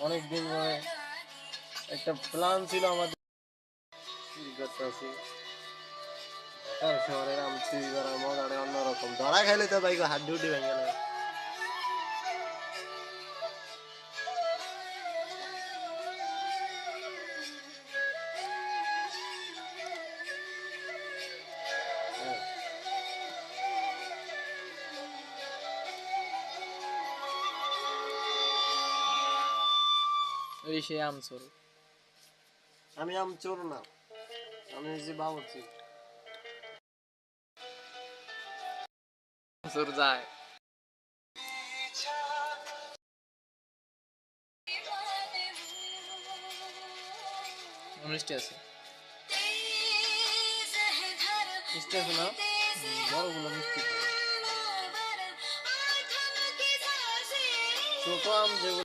অনেকদিন পরে একটা প্ল্যান ছিল আমাদের, চুরি করতেছি। ঢাকার শহরের আম চুরি করার মজাটা অন্যরকম। ধরা খাইলে তো ভাই হাত ডিউটি ভেঙে গেল। ওই সে আমচোর। আমি আম চোর না, আমি হচ্ছে বাবুর্চি। চোর যায় মিষ্টি আছে। মিষ্টি আছে না? বড়গুলো মিষ্টি তো। ছোট আম যেগুলো